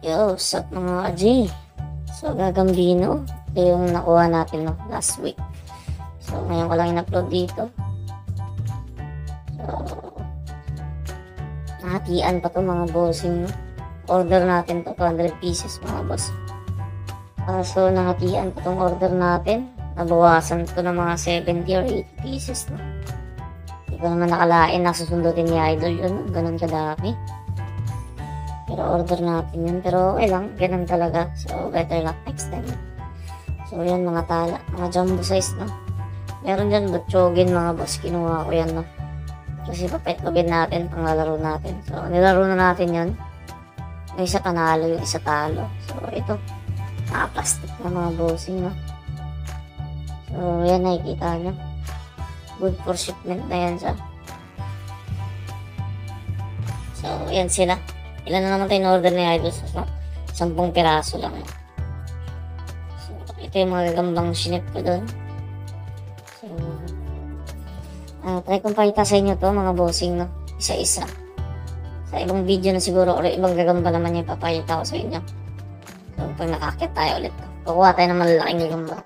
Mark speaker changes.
Speaker 1: Yo, sup mga G? So, Gagambino. Ito yung nakuha natin no, last week. So, ngayon ko lang in-upload dito. So, nahatian pa to mga bossing. No? Order natin to, 200 pieces mga boss. So, nahatian pa tong order natin. Nabawasan to ng mga 70 or 80 pieces. No? Hindi ko naman nakalain na susundutin ni Idol yun. No? Ganun kadami. Pero order natin yun. Pero okay lang, ganun talaga. So, better luck next time. So, yan mga tala. Mga jumbo size, no? Meron dyan butchogin mga boss. Kinuha ko yan, no? Kasi papet-pabin natin, panglalaro natin. So, nilaro na natin yun. Yung isa panalo, yung isa talo. So, ito. Naka-plastic na mga bossing, no? So, yan nakikita nyo. Good for shipment na yan siya. So, yan sila. Ilan na naman tayo in-order ni Idol? So, 10 piraso lang. So, ito yung mga gagambang shinip ko doon. So, try kong pakita sa inyo to mga bossing, no? Isa-isa. Sa ibang video na siguro, or ibang gagamba naman yung papakita ko sa inyo. So, pag nakakit tayo ulit. Kukuha tayo ng malalaking gagamba.